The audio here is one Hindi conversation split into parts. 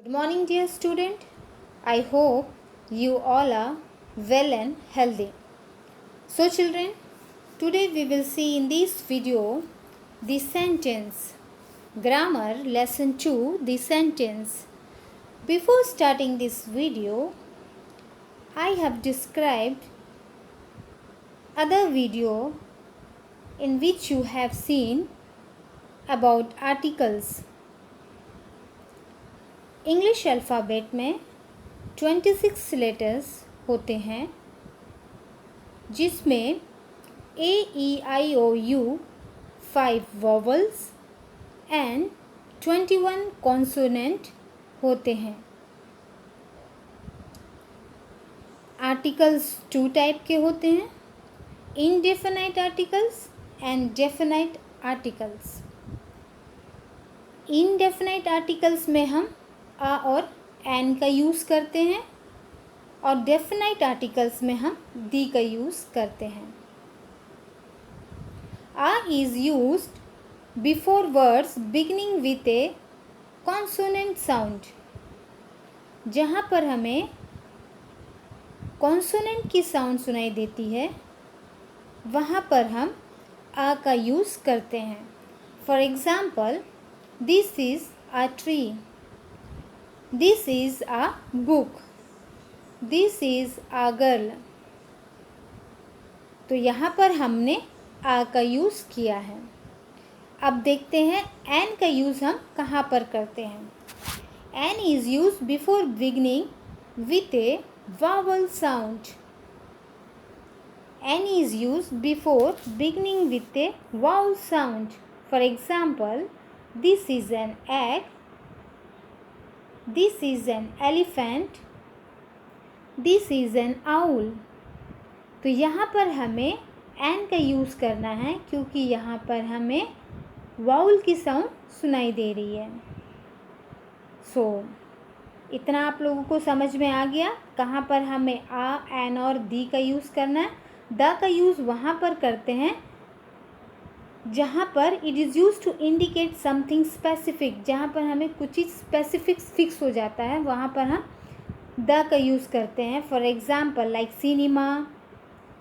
Good morning, dear student. I hope you all are well and healthy. So, children, today we will see in this video the sentence grammar lesson 2, the sentence. Before starting this video, I have described other video in which you have seen about articles. English alphabet में 26 लेटर्स होते हैं जिसमें AEIOU 5 वॉवल्स एंड 21 कॉन्सोनेंट होते हैं। आर्टिकल्स 2 टाइप के होते हैं, indefinite articles and definite articles. Indefinite articles में हम आ और एन का यूज़ करते हैं और डेफिनाइट आर्टिकल्स में हम दी का यूज़ करते हैं। A is used before words beginning with a consonant sound. जहाँ पर हमें कॉन्सोनेंट की साउंड सुनाई देती है वहाँ पर हम आ का यूज़ करते हैं। For example, this is a tree, this is a book, this is a girl. तो यहाँ पर हमने आ का यूज़ किया है। अब देखते हैं एन का यूज़ हम कहाँ पर करते हैं। An is use before beginning with a vowel sound. An is use before beginning with a vowel sound. For example, this is an egg, this is an elephant, this is an owl. तो यहाँ पर हमें एन का यूज़ करना है क्योंकि यहाँ पर हमें वाउल की साउंड सुनाई दे रही है। इतना आप लोगों को समझ में आ गया कहाँ पर हमें आ, एन और दी का यूज़ करना है। द का यूज़ वहाँ पर करते हैं जहाँ पर it is use to indicate something specific, जहाँ पर हमें कुछ चीज़ स्पेसिफिक फिक्स हो जाता है वहाँ पर हम द का यूज़ करते हैं। For example, like cinema,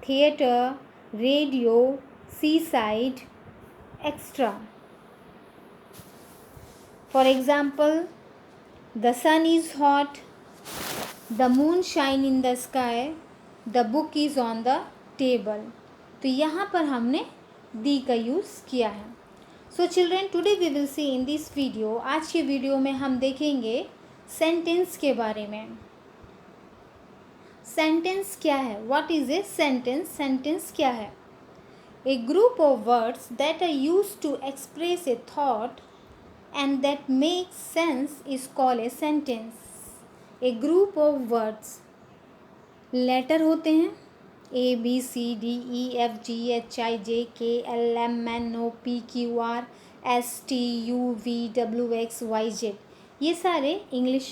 theatre, radio, seaside, extra. For example, the sun is hot, the moon shine in the sky, the book is on the table. तो यहाँ पर हमने दी का यूज़ किया है। So children, today we will see in this video, आज के वीडियो में हम देखेंगे सेंटेंस के बारे में। सेंटेंस क्या है? What is a sentence? Sentence क्या है? A group of words that are used to express a thought and that make sense is called a sentence. A group of words, letter होते हैं A B C D E F G H I J K L M N O P Q R S T U V W X Y Z। ये सारे इंग्लिश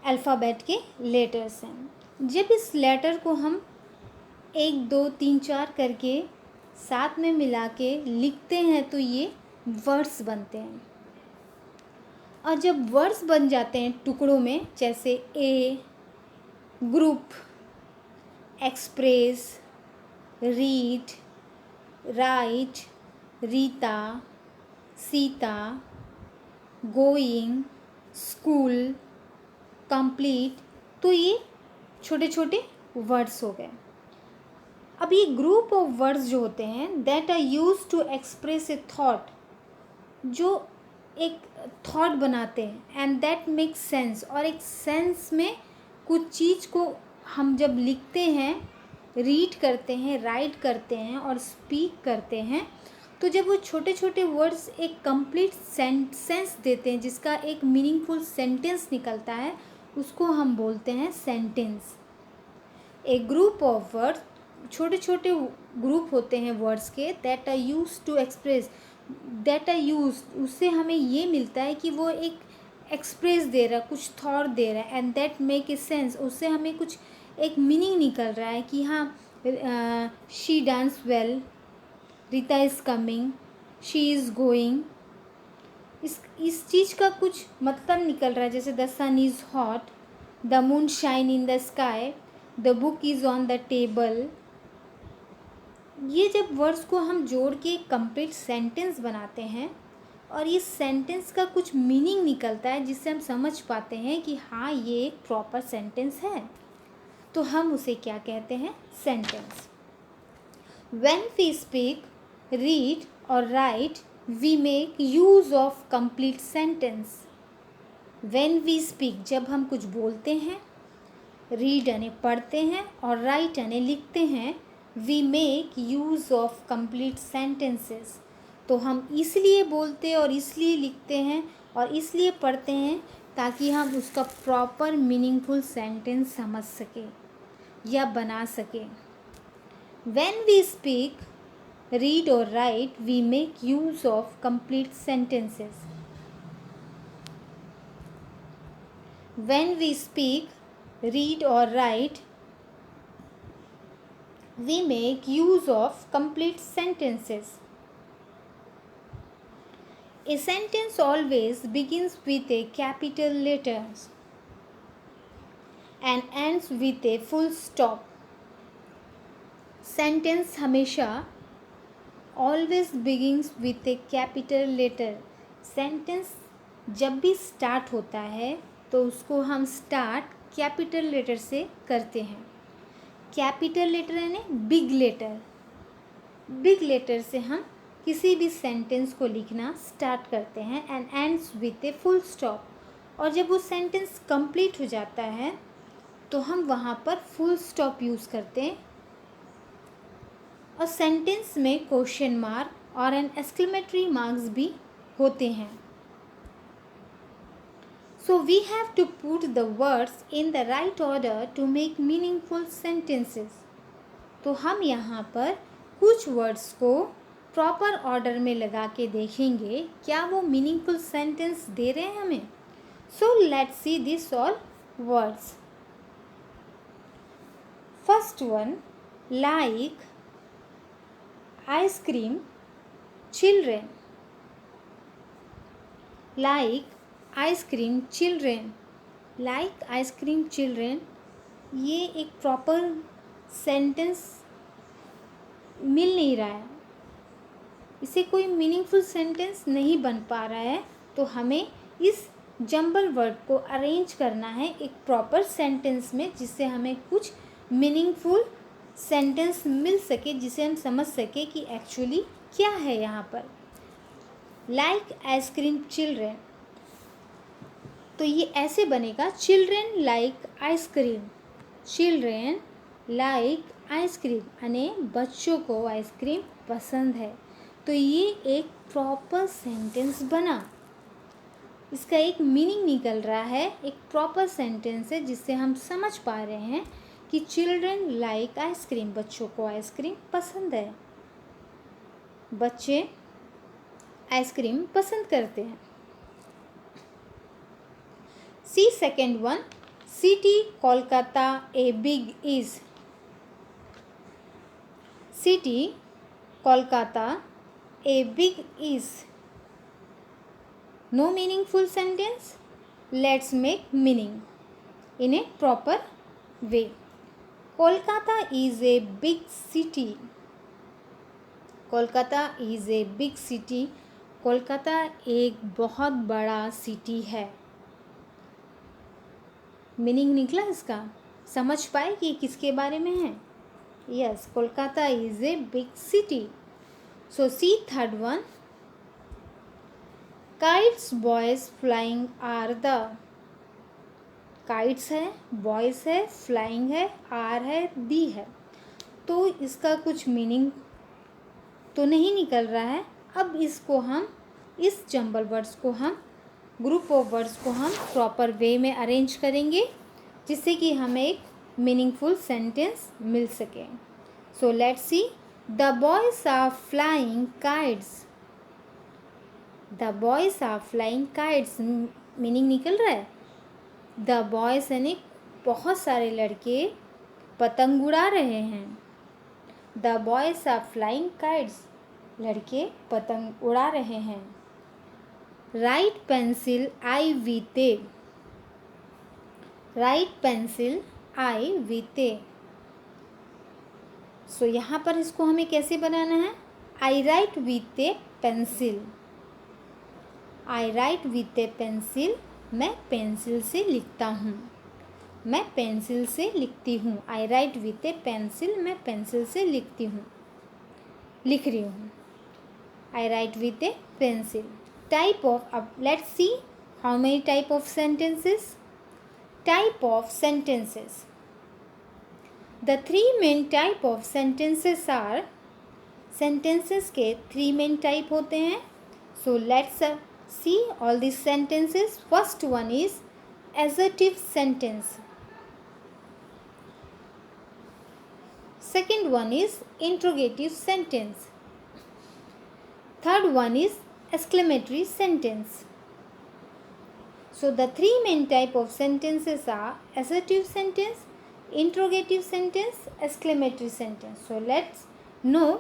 अल्फ़ाबेट के लेटर्स हैं। जब इस लेटर को हम 1 2 3 4 करके साथ में मिला के लिखते हैं तो ये वर्ड्स बनते हैं। और जब वर्ड्स बन जाते हैं टुकड़ों में, जैसे a, group, express, read, write, Rita, Sita, going, school, complete, तो ये छोटे छोटे वर्ड्स हो गए। अब ये ग्रुप ऑफ वर्ड्स जो होते हैं that are use to express a thought, जो एक थॉट बनाते हैं एंड दैट मेक सेंस, और एक सेंस में कुछ चीज़ को हम जब लिखते हैं, रीड करते हैं, राइट करते हैं और स्पीक करते हैं, तो जब वो छोटे छोटे वर्ड्स एक कंप्लीट सेंस देते हैं, जिसका एक मीनिंगफुल सेंटेंस निकलता है, उसको हम बोलते हैं sentence. A group of words, छोटे छोटे ग्रुप होते हैं वर्ड्स के, that are use to express, that are use, उससे हमें ये मिलता है कि वो एक एक्सप्रेस दे रहा है, कुछ थॉट दे रहा है, and that make a sense, उससे हमें कुछ एक मीनिंग निकल रहा है कि हाँ, she dance well, Rita is coming, she is going, इस चीज़ का कुछ मतलब निकल रहा है, जैसे the sun is hot, the moon shine in the sky, the book is on the table. ये जब वर्ड्स को हम जोड़ के एक कंप्लीट सेंटेंस बनाते हैं और इस सेंटेंस का कुछ मीनिंग निकलता है जिससे हम समझ पाते हैं कि हाँ ये एक प्रॉपर सेंटेंस है, तो हम उसे क्या कहते हैं? Sentence. When we speak, read और write, we make use of complete sentence. When we speak, जब हम कुछ बोलते हैं, रीड यानी पढ़ते हैं और राइट यानी लिखते हैं, we make use of complete sentences. तो हम इसलिए बोलते और इसलिए लिखते हैं और इसलिए पढ़ते हैं ताकि हम उसका प्रॉपर मीनिंगफुल सेंटेंस समझ सकें या बना सकें। व्हेन वी स्पीक, रीड और write, we make use of complete sentences. When we speak, read or write, we make use of complete sentences. A sentence always begins with a capital letter and ends with a full stop. Sentence हमेशा always begins with a capital letter. Sentence जब भी स्टार्ट होता है तो उसको हम स्टार्ट कैपिटल लेटर से करते हैं। कैपिटल लेटर यानी बिग लेटर। बिग लेटर से हम किसी भी सेंटेंस को लिखना स्टार्ट करते हैं and ends with a full stop. और जब वो सेंटेंस कंप्लीट हो जाता है तो हम वहाँ पर फुल स्टॉप यूज़ करते हैं। और सेंटेंस में क्वेश्चन मार्क और एन एक्सक्लेमेटरी मार्क्स भी होते हैं। So we have to put the words in the right order to make meaningful sentences. तो हम यहाँ पर कुछ वर्ड्स को प्रॉपर ऑर्डर में लगा के देखेंगे क्या वो मीनिंगफुल सेंटेंस दे रहे हैं हमें। सो let's see this all words. First one, like, ice cream, children. Like, ice cream, children. Like, ice cream, children, ये एक प्रॉपर सेंटेंस मिल नहीं रहा है, इसे कोई मीनिंगफुल सेंटेंस नहीं बन पा रहा है। तो हमें इस जंबल वर्ड को अरेंज करना है एक प्रॉपर सेंटेंस में, जिससे हमें कुछ मीनिंगफुल सेंटेंस मिल सके, जिसे हम समझ सके कि एक्चुअली क्या है यहाँ पर। लाइक, आइसक्रीम, चिल्ड्रेन, तो ये ऐसे बनेगा, children like ice cream. Children like ice cream यानी बच्चों को आइसक्रीम पसंद है। तो ये एक प्रॉपर सेंटेंस बना, इसका एक मीनिंग निकल रहा है, एक प्रॉपर सेंटेंस है जिससे हम समझ पा रहे हैं कि चिल्ड्रेन लाइक आइसक्रीम, बच्चों को आइसक्रीम पसंद है, बच्चे आइसक्रीम पसंद करते हैं। See second one, city Kolkata a big is. City Kolkata a big is. No meaningful sentence. Let's make meaning in a proper way. Kolkata is a big city. Kolkata is a big city. Kolkata एक बहुत बड़ा सिटी है। मीनिंग निकला इसका, समझ पाए कि किसके बारे में है। Yes, Kolkata is a big city. So see third one, kites boys flying are the. Kites है, बॉयज है, फ्लाइंग है, आर है, दी है, तो इसका कुछ मीनिंग तो नहीं निकल रहा है। अब इसको हम, इस जंबल वर्ड्स को हम, ग्रुप ऑफ वर्ड्स को हम प्रॉपर वे में अरेंज करेंगे, जिससे कि हमें एक मीनिंगफुल सेंटेंस मिल सके। So let's see, the boys are flying kites. The boys are flying kites, meaning निकल रहा है, द बॉयज यानी बहुत सारे लड़के पतंग उड़ा रहे हैं। The boys are flying kites, लड़के पतंग उड़ा रहे हैं। Write pencil I with, write pencil I with. So यहाँ पर इसको हमें कैसे बनाना है, I write with a pencil, I write with a pencil, मैं पेंसिल से लिखता हूँ, मैं पेंसिल से लिखती हूँ। I write with a pencil, मैं पेंसिल से लिखती हूँ, लिख रही हूँ। I write with a pencil. Type of, अब let's see how many type of sentences. Type of sentences, the three main type of sentences are, sentences के थ्री मेन टाइप होते हैं। So let's see all this sentences. First one is assertive sentence, second one is interrogative sentence, third one is exclamatory sentence. So the three main type of sentences are assertive sentence, interrogative sentence, exclamatory sentence. So let's know,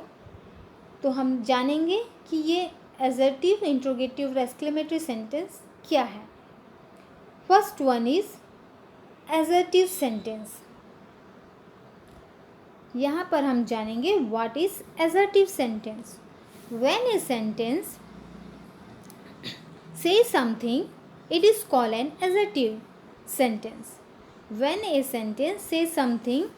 तो हम जानेंगे कि ये assertive, interrogative और exclamatory sentence क्या है। First one is assertive sentence. यहाँ पर हम जानेंगे what is assertive sentence. When a sentence says something, it is called an assertive sentence. When a sentence says something,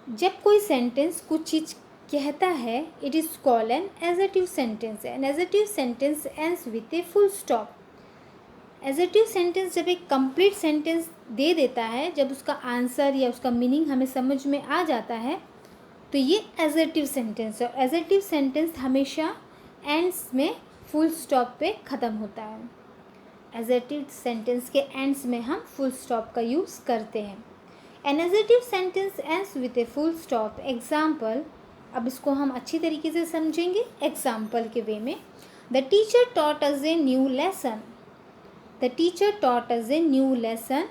जब कोई sentence कुछ चीज़ कहता है, it is called an assertive sentence. An assertive sentence ends with a full stop. Assertive sentence जब एक कंप्लीट सेंटेंस दे देता है, जब उसका आंसर या उसका मीनिंग हमें समझ में आ जाता है, तो ये एजर्टिव सेंटेंस है। एजर्टिव सेंटेंस हमेशा एंड्स में फुल स्टॉप पे ख़त्म होता है। एजर्टिव सेंटेंस के एंड्स में हम फुल स्टॉप का यूज़ करते हैं। An assertive sentence ends with a full stop. Example, अब इसको हम अच्छी तरीके से समझेंगे एग्जाम्पल के वे में। The teacher taught us a new lesson, The teacher taught us a new lesson.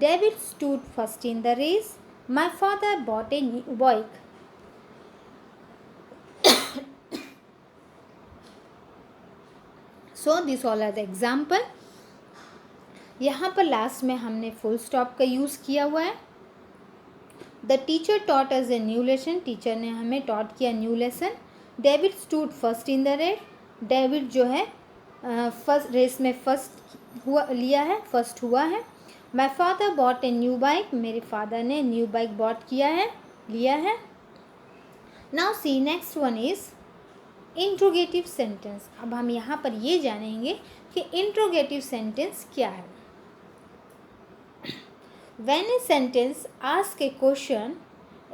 David stood first in the race. My father bought a new bike. So these all are the example. यहाँ पर लास्ट में हमने फुल स्टॉप का यूज़ किया हुआ है। The teacher taught us a new lesson. Teacher ने हमें टॉट किया new lesson. David stood first in the race. David जो है फर्स्ट रेस में फर्स्ट हुआ लिया है, फर्स्ट हुआ है। My father bot a new bike, मेरे फादर ने न्यू बाइक बॉट किया है, लिया है। Now see next one is interrogative sentence. अब हम यहाँ पर ये जानेंगे कि इंट्रोगेटिव सेंटेंस क्या है। When a sentence ask A question,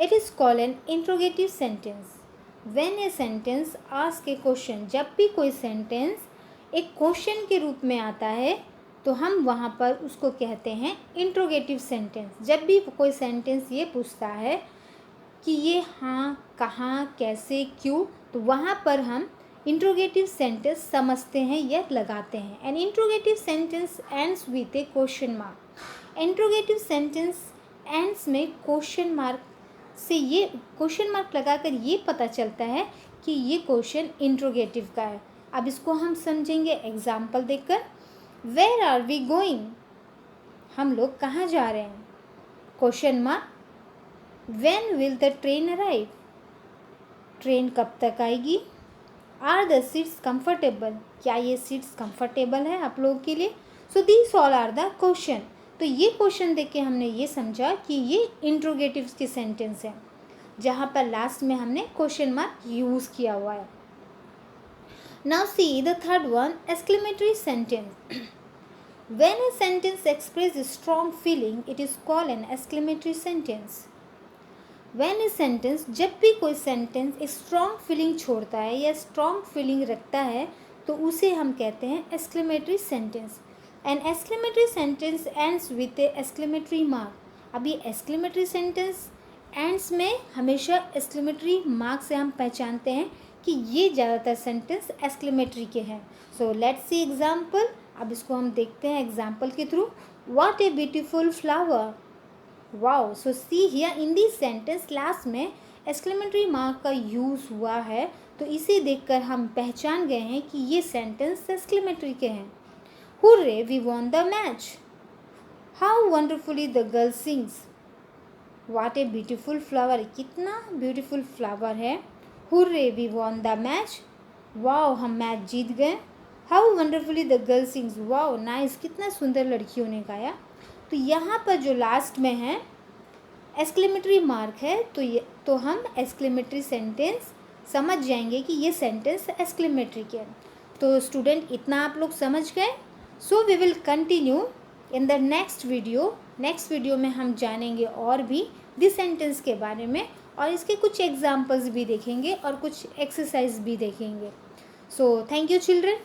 it is called an interrogative sentence. When a sentence ask A question, जब भी कोई सेंटेंस एक क्वेश्चन के रूप में आता है तो हम वहाँ पर उसको कहते हैं इंट्रोगेटिव सेंटेंस। जब भी कोई सेंटेंस ये पूछता है कि ये हाँ, कहाँ, कैसे, क्यों, तो वहाँ पर हम इंट्रोगेटिव सेंटेंस समझते हैं या लगाते हैं। An interrogative sentence ends with a question mark. Interrogative sentence ends में क्वेश्चन मार्क से, ये क्वेश्चन मार्क लगाकर ये पता चलता है कि ये क्वेश्चन इंट्रोगेटिव का है। अब इसको हम समझेंगे एग्जाम्पल देखकर। वेयर आर वी गोइंग, हम लोग कहाँ जा रहे हैं, question mark. When will the train arrive, train कब तक आएगी। आर द सीट्स कंफर्टेबल, क्या ये सीट्स कंफर्टेबल है आप लोगों के लिए। So these all are the question. तो ये क्वेश्चन देख के हमने ये समझा कि ये इंट्रोगेटिव की सेंटेंस है, जहाँ पर लास्ट में हमने क्वेश्चन मार्क यूज़ किया हुआ है। Now see the third one, exclamatory sentence. When a sentence expresses strong feeling, it is called an exclamatory sentence. When a sentence, जब भी कोई sentence एक strong feeling छोड़ता है या strong feeling रखता है तो उसे हम कहते हैं exclamatory sentence. An exclamatory sentence ends with a exclamatory mark. अब ये exclamatory sentence ends में हमेशा exclamatory mark से हम पहचानते हैं कि ये ज़्यादातर सेंटेंस एक्सक्लेमेटरी के हैं। So let's C example. अब इसको हम देखते हैं एग्जाम्पल के through. What a beautiful flower, wow. So see here in this sentence last में एक्सक्लेमेटरी मार्क का यूज़ हुआ है, तो इसे देखकर हम पहचान गए हैं कि ये सेंटेंस एक्सक्लेमेटरी के हैं। Hurray we won the match. How wonderfully the girl sings. What a beautiful flower, कितना ब्यूटीफुल फ्लावर है। Hurray we won the match, wow हम मैच जीत गए। How wonderfully the girl sings, wow nice, कितना सुंदर लड़कियों ने गाया। तो यहाँ पर जो लास्ट में है एक्सक्लेमेटरी मार्क है, तो हम एक्सक्लेमेटरी सेंटेंस समझ जाएंगे कि ये सेंटेंस एक्सक्लेमेटरी के है। तो स्टूडेंट इतना आप लोग समझ गए। So we will continue in the next video. Next video में हम जानेंगे और भी दिस सेंटेंस के बारे में, और इसके कुछ एग्जाम्पल्स भी देखेंगे और कुछ एक्सरसाइज भी देखेंगे। So thank you children.